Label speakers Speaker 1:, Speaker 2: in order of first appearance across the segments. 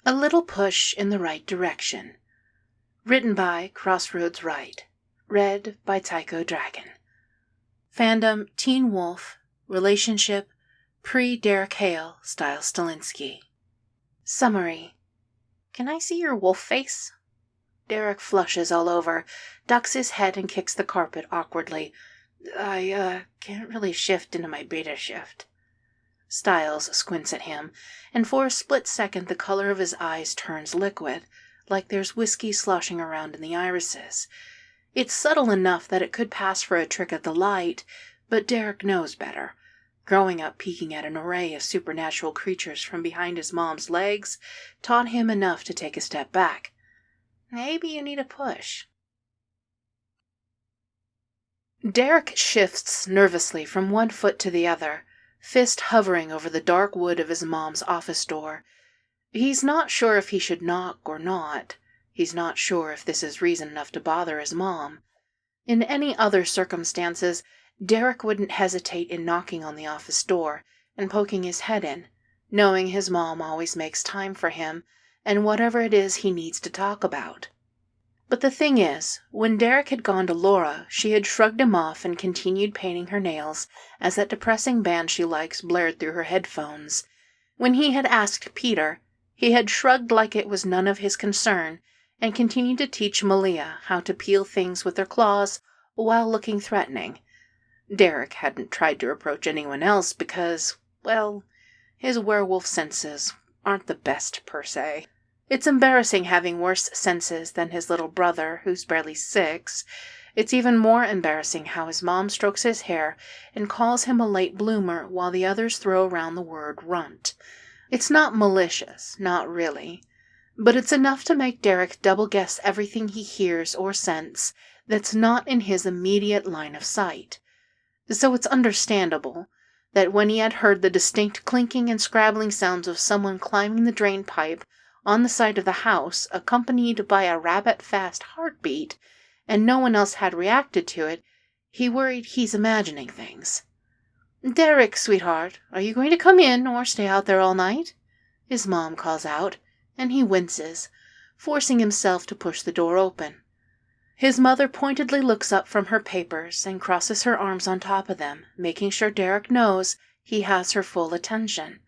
Speaker 1: A Little Push in the Right Direction. Written by Crossroadswrite. Read by Tycho Dragon. Fandom Teen Wolf. Relationship pre-Derek Hale, Stiles Stilinski. Summary. Can I see your wolf face? Derek flushes all over, ducks his head and kicks the carpet awkwardly. I can't really shift into my beta shift. Stiles squints at him, and for a split second the color of his eyes turns liquid, like there's whiskey sloshing around in the irises. It's subtle enough that it could pass for a trick of the light, but Derek knows better. Growing up peeking at an array of supernatural creatures from behind his mom's legs taught him enough to take a step back. Maybe you need a push. Derek shifts nervously from one foot to the other, fist hovering over the dark wood of his mom's office door. He's not sure if he should knock or not. He's not sure if this is reason enough to bother his mom. In any other circumstances, Derek wouldn't hesitate in knocking on the office door and poking his head in, knowing his mom always makes time for him and whatever it is he needs to talk about. But the thing is, when Derek had gone to Laura, she had shrugged him off and continued painting her nails as that depressing band she likes blared through her headphones. When he had asked Peter, he had shrugged like it was none of his concern and continued to teach Malia how to peel things with their claws while looking threatening. Derek hadn't tried to approach anyone else because, well, his werewolf senses aren't the best per se. It's embarrassing having worse senses than his little brother, who's barely 6. It's even more embarrassing how his mom strokes his hair and calls him a late bloomer while the others throw around the word runt. It's not malicious, not really. But it's enough to make Derek double-guess everything he hears or scents that's not in his immediate line of sight. So it's understandable that when he had heard the distinct clinking and scrabbling sounds of someone climbing the drain pipe on the side of the house, accompanied by a rabbit-fast heartbeat, and no one else had reacted to it, he worried he's imagining things. "Derek, sweetheart, are you going to come in or stay out there all night?" his mom calls out, and he winces, forcing himself to push the door open. His mother pointedly looks up from her papers and crosses her arms on top of them, making sure Derek knows he has her full attention.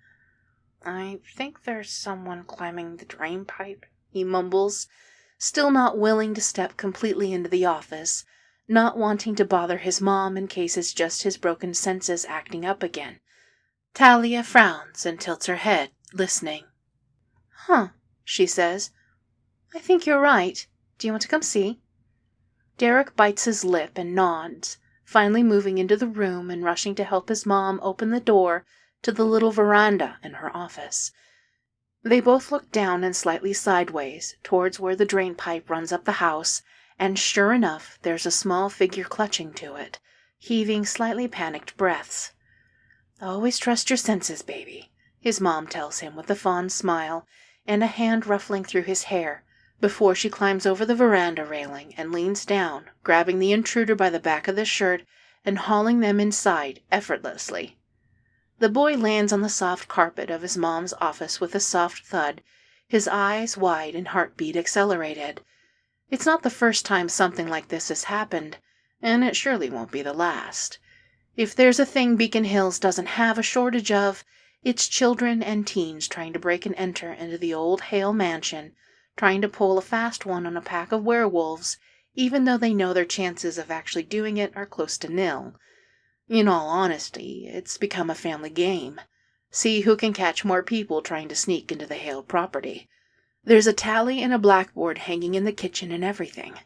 Speaker 1: "I think there's someone climbing the drain pipe," he mumbles, still not willing to step completely into the office, not wanting to bother his mom in case it's just his broken senses acting up again. Talia frowns and tilts her head, listening. "Huh," she says. "I think you're right. Do you want to come see?" Derek bites his lip and nods, finally moving into the room and rushing to help his mom open the door to the little veranda in her office. They both look down and slightly sideways, towards where the drain pipe runs up the house, and sure enough, there's a small figure clutching to it, heaving slightly panicked breaths. "Always trust your senses, baby," his mom tells him with a fond smile and a hand ruffling through his hair, before she climbs over the veranda railing and leans down, grabbing the intruder by the back of the shirt and hauling them inside effortlessly. The boy lands on the soft carpet of his mom's office with a soft thud, his eyes wide and heartbeat accelerated. It's not the first time something like this has happened, and it surely won't be the last. If there's a thing Beacon Hills doesn't have a shortage of, it's children and teens trying to break and enter into the old Hale mansion, trying to pull a fast one on a pack of werewolves, even though they know their chances of actually doing it are close to nil. In all honesty, it's become a family game. See who can catch more people trying to sneak into the Hale property. There's a tally and a blackboard hanging in the kitchen and everything.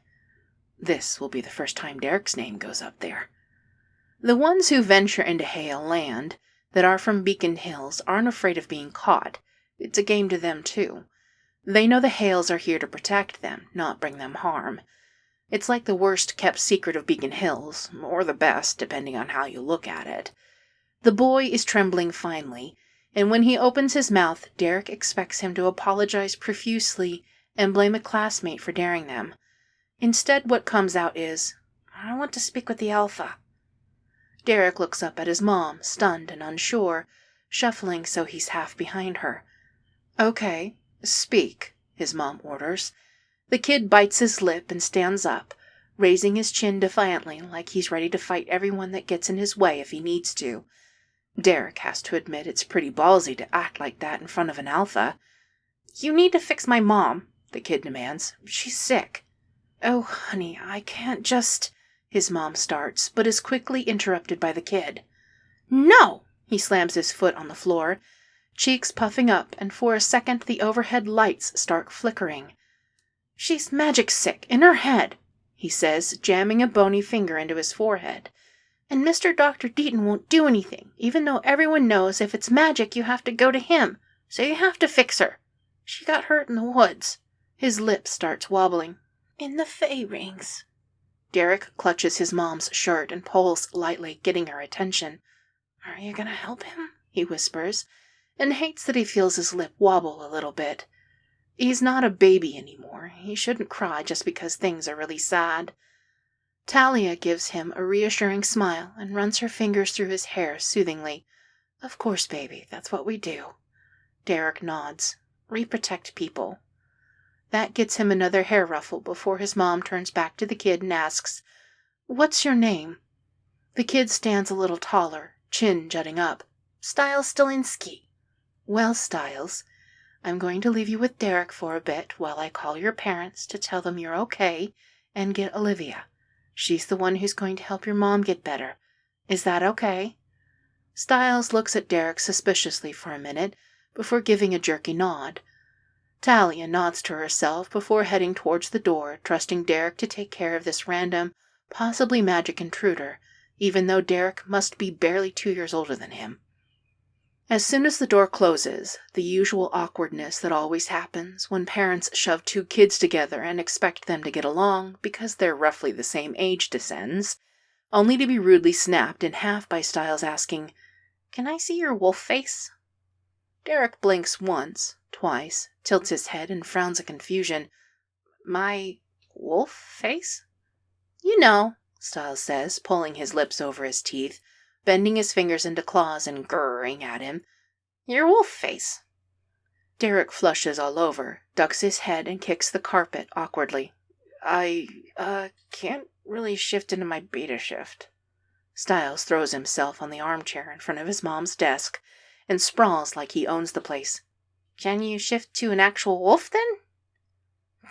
Speaker 1: This will be the first time Derek's name goes up there. The ones who venture into Hale land, that are from Beacon Hills, aren't afraid of being caught. It's a game to them, too. They know the Hales are here to protect them, not bring them harm. It's like the worst-kept secret of Beacon Hills, or the best, depending on how you look at it. The boy is trembling finely, and when he opens his mouth, Derek expects him to apologize profusely and blame a classmate for daring them. Instead, what comes out is, "I want to speak with the Alpha." Derek looks up at his mom, stunned and unsure, shuffling so he's half behind her. "Okay, "Speak," his mom orders. The kid bites his lip and stands up, raising his chin defiantly like he's ready to fight everyone that gets in his way if he needs to. Derek has to admit it's pretty ballsy to act like that in front of an alpha. "You need to fix my mom," the kid demands. "She's sick." "Oh, honey, I can't just—" his mom starts, but is quickly interrupted by the kid. "No!" He slams his foot on the floor, cheeks puffing up, and for a second the overhead lights start flickering. "She's magic sick, in her head," he says, jamming a bony finger into his forehead. "And Mr. Dr. Deaton won't do anything, even though everyone knows if it's magic you have to go to him, so you have to fix her. She got hurt in the woods." His lip starts wobbling. "In the Fey rings." Derek clutches his mom's shirt and pulls lightly, getting her attention. "Are you gonna help him?" he whispers, and hates that he feels his lip wobble a little bit. He's not a baby anymore. He shouldn't cry just because things are really sad. Talia gives him a reassuring smile and runs her fingers through his hair soothingly. "Of course, baby, that's what we do." Derek nods. "We protect people." That gets him another hair ruffle before his mom turns back to the kid and asks, "What's your name?" The kid stands a little taller, chin jutting up. "Stiles Stilinski." "Well, Stiles, I'm going to leave you with Derek for a bit while I call your parents to tell them you're okay and get Olivia. She's the one who's going to help your mom get better. Is that okay?" Stiles looks at Derek suspiciously for a minute before giving a jerky nod. Talia nods to herself before heading towards the door, trusting Derek to take care of this random, possibly magic intruder, even though Derek must be barely 2 years older than him. As soon as the door closes, the usual awkwardness that always happens when parents shove two kids together and expect them to get along because they're roughly the same age descends, only to be rudely snapped in half by Stiles asking, "Can I see your wolf face?" Derek blinks once, twice, tilts his head and frowns in confusion. "My wolf face?" "You know," Stiles says, pulling his lips over his teeth, bending his fingers into claws and grrring at him. "Your wolf face." Derek flushes all over, ducks his head and kicks the carpet awkwardly. I can't really shift into my beta shift." Stiles throws himself on the armchair in front of his mom's desk and sprawls like he owns the place. "Can you shift to an actual wolf, then?"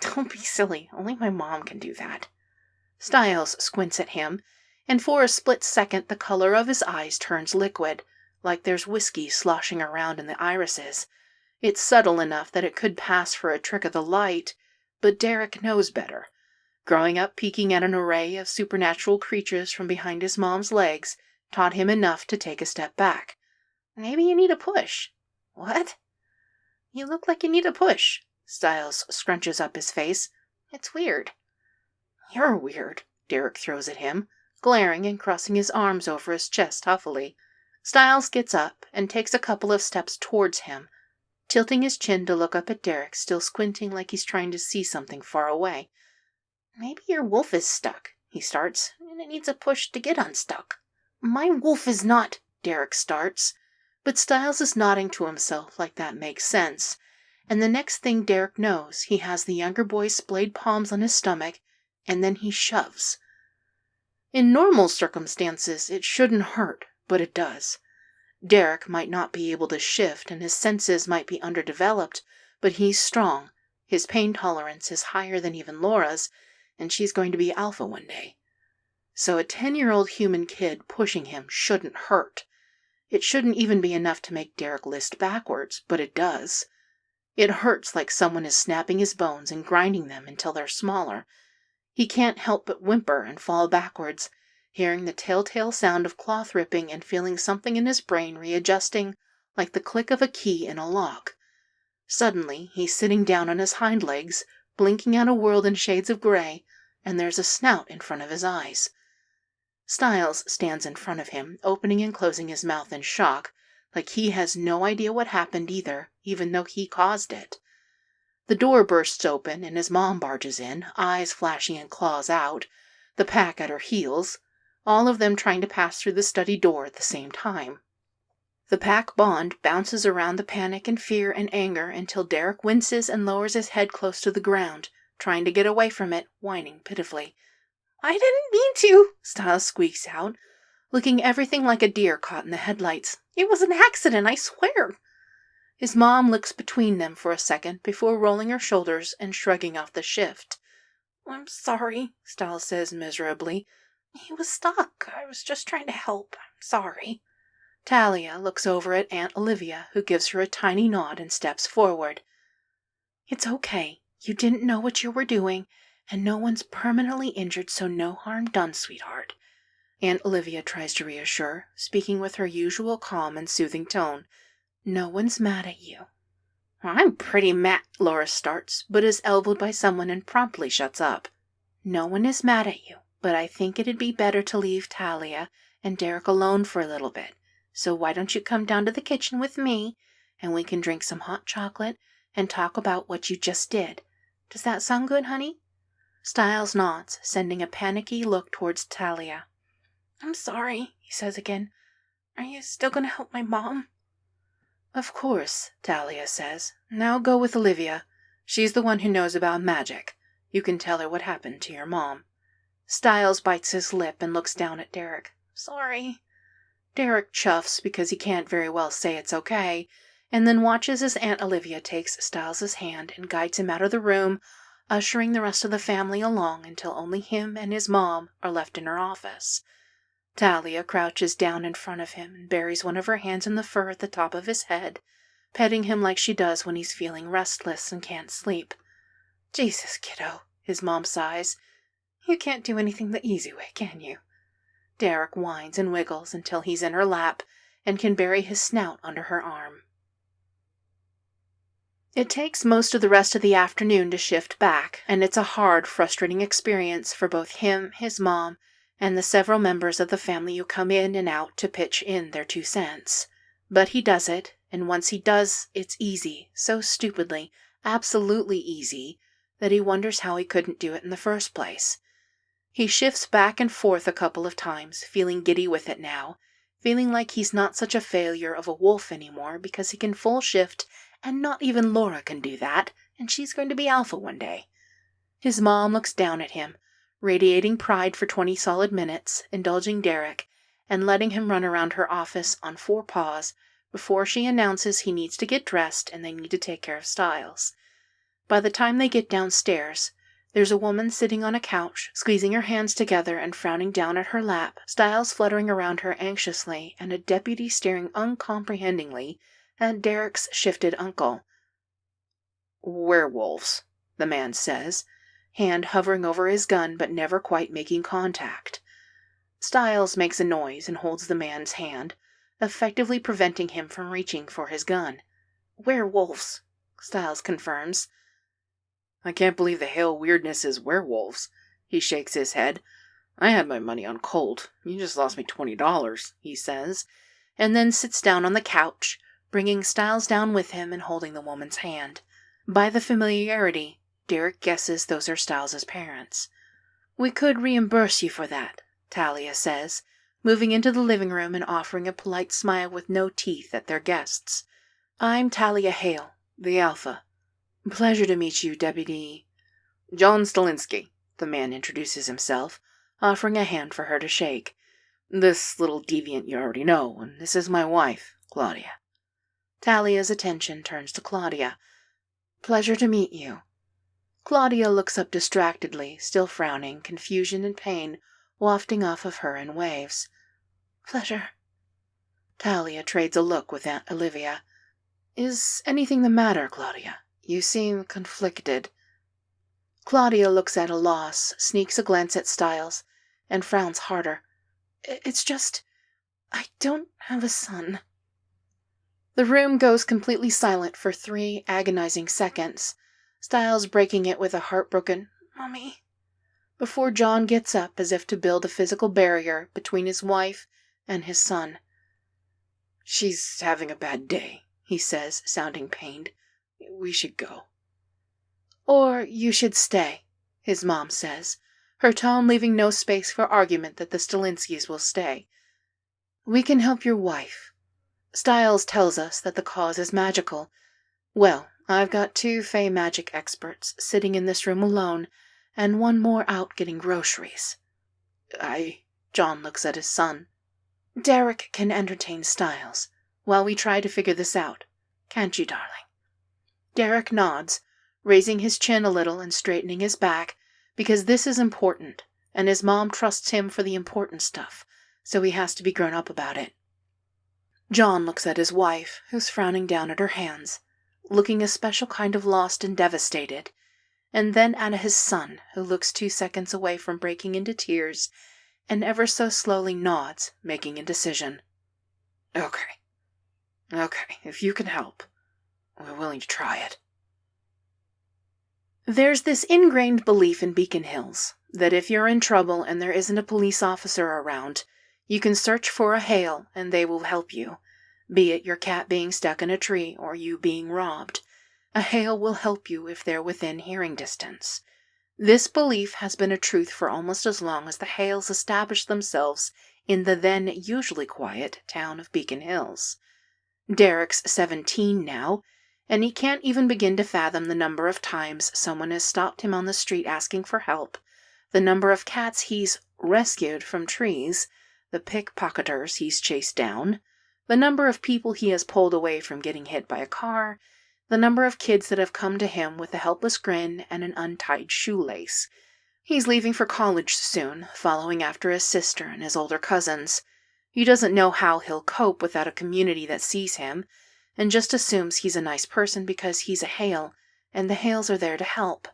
Speaker 1: "Don't be silly. Only my mom can do that." Stiles squints at him, and for a split second the color of his eyes turns liquid, like there's whiskey sloshing around in the irises. It's subtle enough that it could pass for a trick of the light, but Derek knows better. Growing up peeking at an array of supernatural creatures from behind his mom's legs taught him enough to take a step back. "Maybe you need a push." "What?" "You look like you need a push." Stiles scrunches up his face. "It's weird." "You're weird," Derek throws at him, glaring and crossing his arms over his chest huffily. Stiles gets up and takes a couple of steps towards him, tilting his chin to look up at Derek, still squinting like he's trying to see something far away. "Maybe your wolf is stuck," he starts, "and it needs a push to get unstuck." "My wolf is not," Derek starts, but Stiles is nodding to himself like that makes sense, and the next thing Derek knows, he has the younger boy's splayed palms on his stomach, and then he shoves. In normal circumstances, it shouldn't hurt, but it does. Derek might not be able to shift, and his senses might be underdeveloped, but he's strong. His pain tolerance is higher than even Laura's, and she's going to be alpha one day. So a 10-year-old human kid pushing him shouldn't hurt. It shouldn't even be enough to make Derek list backwards, but it does. It hurts like someone is snapping his bones and grinding them until they're smaller. He can't help but whimper and fall backwards, hearing the telltale sound of cloth ripping and feeling something in his brain readjusting like the click of a key in a lock. Suddenly, he's sitting down on his hind legs, blinking at a world in shades of gray, and there's a snout in front of his eyes. Stiles stands in front of him, opening and closing his mouth in shock, like he has no idea what happened either, even though he caused it. The door bursts open and his mom barges in, eyes flashing and claws out, the pack at her heels, all of them trying to pass through the study door at the same time. The pack bond bounces around the panic and fear and anger until Derek winces and lowers his head close to the ground, trying to get away from it, whining pitifully. "I didn't mean to," Stiles squeaks out, looking everything like a deer caught in the headlights. "It was an accident, I swear." His mom looks between them for a second before rolling her shoulders and shrugging off the shift. "I'm sorry," Stiles says miserably. "He was stuck. I was just trying to help. I'm sorry." Talia looks over at Aunt Olivia, who gives her a tiny nod and steps forward. "It's okay. You didn't know what you were doing, and no one's permanently injured, so no harm done, sweetheart." Aunt Olivia tries to reassure, speaking with her usual calm and soothing tone. "No one's mad at you." "I'm pretty mad," Laura starts, but is elbowed by someone and promptly shuts up. "No one is mad at you, but I think it'd be better to leave Talia and Derek alone for a little bit. So why don't you come down to the kitchen with me, and we can drink some hot chocolate and talk about what you just did. Does that sound good, honey?" Stiles nods, sending a panicky look towards Talia. "I'm sorry," he says again. "Are you still going to help my mom?" "Of course," Talia says. "Now go with Olivia. She's the one who knows about magic. You can tell her what happened to your mom." Stiles bites his lip and looks down at Derek. "Sorry." Derek chuffs because he can't very well say it's okay, and then watches as Aunt Olivia takes Stiles' hand and guides him out of the room, ushering the rest of the family along until only him and his mom are left in her office. Talia crouches down in front of him and buries one of her hands in the fur at the top of his head, petting him like she does when he's feeling restless and can't sleep. "Jesus, kiddo," his mom sighs. "You can't do anything the easy way, can you?" Derek whines and wiggles until he's in her lap and can bury his snout under her arm. It takes most of the rest of the afternoon to shift back, and it's a hard, frustrating experience for both him, his mom, and the several members of the family who come in and out to pitch in their 2 cents. But he does it, and once he does, it's easy, so stupidly, absolutely easy, that he wonders how he couldn't do it in the first place. He shifts back and forth a couple of times, feeling giddy with it now, feeling like he's not such a failure of a wolf anymore because he can full shift, and not even Laura can do that, and she's going to be alpha one day. His mom looks down at him, radiating pride for 20 solid minutes, indulging Derek, and letting him run around her office on 4 paws before she announces he needs to get dressed and they need to take care of Stiles. By the time they get downstairs, there's a woman sitting on a couch, squeezing her hands together and frowning down at her lap, Stiles fluttering around her anxiously, and a deputy staring uncomprehendingly at Derek's shifted uncle. "Werewolves," the man says, hand hovering over his gun but never quite making contact. Stiles makes a noise and holds the man's hand, effectively preventing him from reaching for his gun. "Werewolves," Stiles confirms. "I can't believe the Hale weirdness is werewolves." He shakes his head. "I had my money on Colt. You just lost me $20, he says, and then sits down on the couch, bringing Stiles down with him and holding the woman's hand. By the familiarity, Derek guesses those are Stiles' parents. "We could reimburse you for that," Talia says, moving into the living room and offering a polite smile with no teeth at their guests. "I'm Talia Hale, the Alpha. Pleasure to meet you, Deputy—" "John Stilinski," the man introduces himself, offering a hand for her to shake. "This little deviant you already know, and this is my wife, Claudia." Talia's attention turns to Claudia. "Pleasure to meet you." Claudia looks up distractedly, still frowning, confusion and pain wafting off of her in waves. "Pleasure." Talia trades a look with Aunt Olivia. "Is anything the matter, Claudia? You seem conflicted." Claudia looks at a loss, sneaks a glance at Stiles, and frowns harder. "It's just, I don't have a son." The room goes completely silent for 3 agonizing seconds, Stiles breaking it with a heartbroken, "Mommy," before John gets up as if to build a physical barrier between his wife and his son. "She's having a bad day," he says, sounding pained. "We should go." "Or you should stay," his mom says, her tone leaving no space for argument that the Stilinskis will stay. "We can help your wife. Stiles tells us that the cause is magical. Well, I've got 2 fey magic experts sitting in this room alone, and 1 more out getting groceries. John looks at his son. Derek can entertain Stiles while we try to figure this out. Can't you, darling? Derek nods, raising his chin a little and straightening his back, because this is important, and his mom trusts him for the important stuff, so he has to be grown up about it. John looks at his wife, who's frowning down at her hands, looking a special kind of lost and devastated, and then at his son, who looks 2 seconds away from breaking into tears, and ever so slowly nods, making a decision. Okay, if you can help, we're willing to try it. There's this ingrained belief in Beacon Hills that if you're in trouble and there isn't a police officer around, you can search for a Hale and they will help you. Be it your cat being stuck in a tree or you being robbed, a Hale will help you if they're within hearing distance. This belief has been a truth for almost as long as the Hales established themselves in the then usually quiet town of Beacon Hills. Derek's 17 now, and he can't even begin to fathom the number of times someone has stopped him on the street asking for help, the number of cats he's rescued from trees, the pickpocketers he's chased down, the number of people he has pulled away from getting hit by a car, the number of kids that have come to him with a helpless grin and an untied shoelace. He's leaving for college soon, following after his sister and his older cousins. He doesn't know how he'll cope without a community that sees him, and just assumes he's a nice person because he's a Hale, and the Hales are there to help.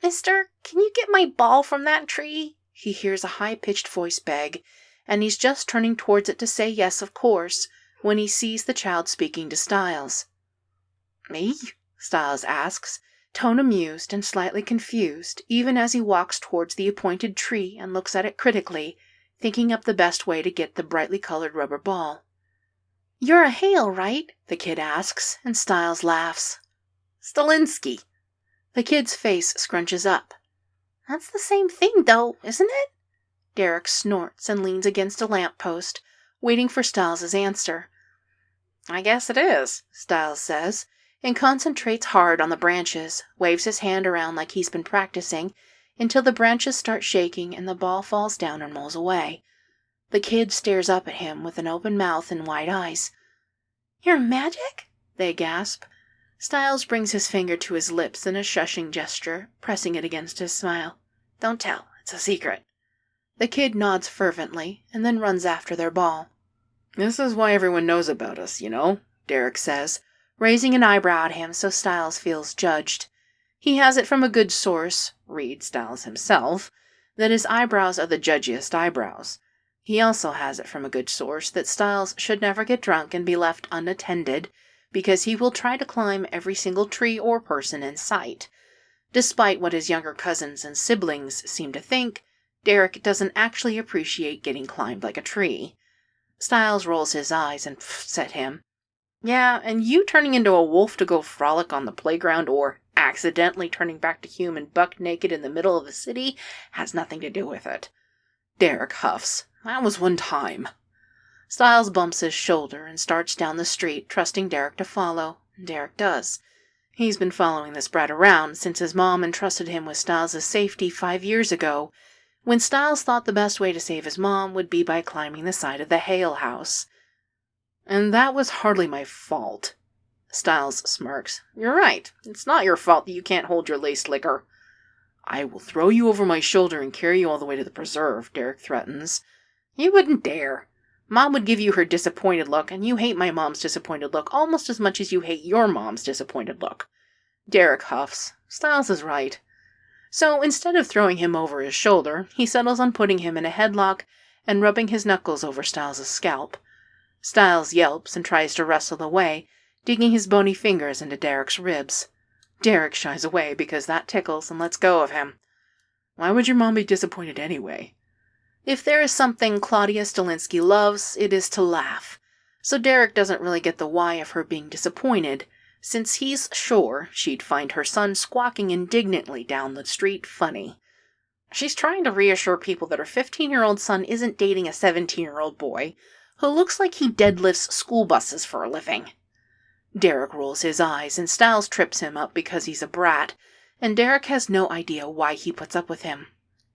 Speaker 1: "Mister, can you get my ball from that tree?" He hears a high-pitched voice beg, and he's just turning towards it to say yes, of course, when he sees the child speaking to Stiles. "Me?" Stiles asks, tone amused and slightly confused, even as he walks towards the appointed tree and looks at it critically, thinking up the best way to get the brightly colored rubber ball. "You're a Hale, right?" the kid asks, and Stiles laughs. "Stilinski." The kid's face scrunches up. "That's the same thing, though, isn't it?" Derek snorts and leans against a lamppost, waiting for Stiles' answer. "I guess it is," Stiles says, and concentrates hard on the branches, waves his hand around like he's been practicing, until the branches start shaking and the ball falls down and rolls away. The kid stares up at him with an open mouth and wide eyes. "You're magic?" they gasp. Stiles brings his finger to his lips in a shushing gesture, pressing it against his smile. "Don't tell, it's a secret." The kid nods fervently, and then runs after their ball. "This is why everyone knows about us, you know," Derek says, raising an eyebrow at him so Stiles feels judged. He has it from a good source, read Stiles himself, that his eyebrows are the judgiest eyebrows. He also has it from a good source that Stiles should never get drunk and be left unattended, because he will try to climb every single tree or person in sight. Despite what his younger cousins and siblings seem to think, Derek doesn't actually appreciate getting climbed like a tree. Stiles rolls his eyes and pfs at him. "Yeah, and you turning into a wolf to go frolic on the playground or accidentally turning back to human buck naked in the middle of the city has nothing to do with it." Derek huffs. "That was one time." Stiles bumps his shoulder and starts down the street, trusting Derek to follow. Derek does. He's been following this brat around since his mom entrusted him with Stiles' safety 5 years ago, when Stiles thought the best way to save his mom would be by climbing the side of the Hale house. "And that was hardly my fault." Stiles smirks. "You're right. It's not your fault that you can't hold your laced liquor." "I will throw you over my shoulder and carry you all the way to the preserve," Derek threatens. "You wouldn't dare. Mom would give you her disappointed look, and you hate my mom's disappointed look almost as much as you hate your mom's disappointed look." Derek huffs. Stiles is right. So instead of throwing him over his shoulder, he settles on putting him in a headlock and rubbing his knuckles over Stiles' scalp. Stiles yelps and tries to wrestle away, digging his bony fingers into Derek's ribs. Derek shies away because that tickles and lets go of him. "Why would your mom be disappointed anyway?" If there is something Claudia Stilinski loves, it is to laugh. So Derek doesn't really get the why of her being disappointed, since he's sure she'd find her son squawking indignantly down the street funny. She's trying to reassure people that her 15-year-old son isn't dating a 17-year-old boy, who looks like he deadlifts school buses for a living. Derek rolls his eyes, and Stiles trips him up because he's a brat, and Derek has no idea why he puts up with him.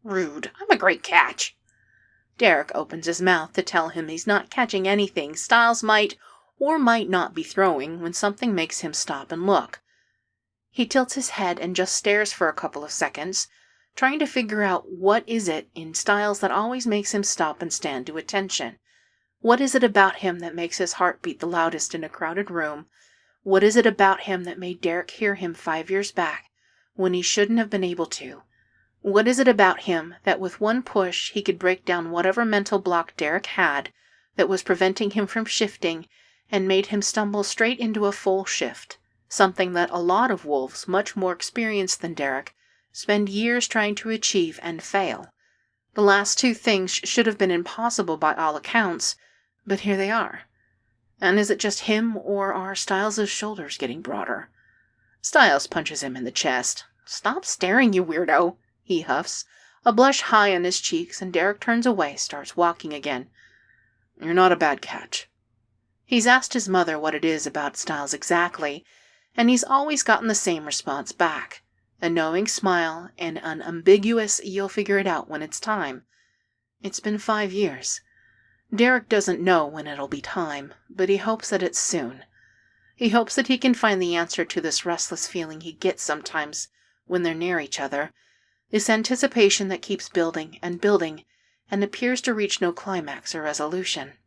Speaker 1: Rude. I'm a great catch. Derek opens his mouth to tell him he's not catching anything Stiles might or might not be throwing when something makes him stop and look. He tilts his head and just stares for a couple of seconds, trying to figure out what is it in Stiles that always makes him stop and stand to attention. What is it about him that makes his heart beat the loudest in a crowded room? What is it about him that made Derek hear him 5 years back when he shouldn't have been able to? What is it about him that with one push he could break down whatever mental block Derek had that was preventing him from shifting and made him stumble straight into a full shift, something that a lot of wolves much more experienced than Derek spend years trying to achieve and fail? The last two things should have been impossible by all accounts, but here they are. And is it just him, or are Stiles' shoulders getting broader? Stiles punches him in the chest. "Stop staring, you weirdo," he huffs, a blush high on his cheeks, and Derek turns away, starts walking again. "You're not a bad catch." He's asked his mother what it is about Stiles exactly, and he's always gotten the same response back. A knowing smile and an ambiguous "you'll figure it out when it's time." It's been 5 years. Derek doesn't know when it'll be time, but he hopes that it's soon. He hopes that he can find the answer to this restless feeling he gets sometimes when they're near each other, this anticipation that keeps building and building and appears to reach no climax or resolution.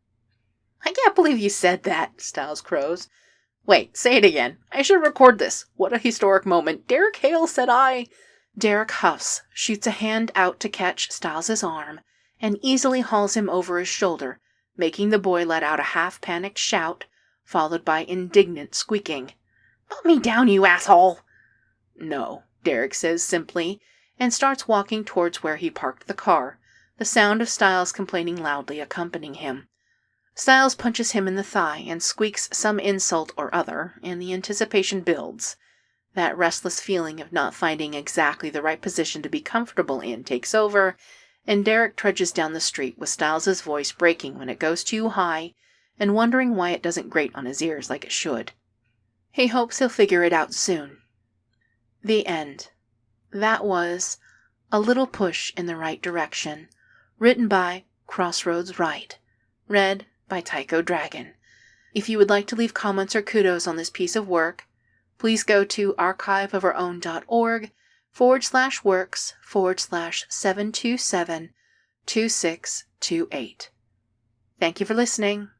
Speaker 1: "I can't believe you said that," Stiles crows. "Wait, say it again. I should record this. What a historic moment. Derek Hale said I..." Derek huffs, shoots a hand out to catch Stiles' arm, and easily hauls him over his shoulder, making the boy let out a half-panicked shout, followed by indignant squeaking. "Put me down, you asshole!" "No," Derek says simply, and starts walking towards where he parked the car, the sound of Stiles complaining loudly accompanying him. Stiles punches him in the thigh and squeaks some insult or other, and the anticipation builds. That restless feeling of not finding exactly the right position to be comfortable in takes over, and Derek trudges down the street with Stiles' voice breaking when it goes too high, and wondering why it doesn't grate on his ears like it should. He hopes he'll figure it out soon. The end. That was A Little Push in the Right Direction, written by crossroadswrite, read by Tycho Dragon. If you would like to leave comments or kudos on this piece of work, please go to archiveofourown.org/works/7272628. Thank you for listening.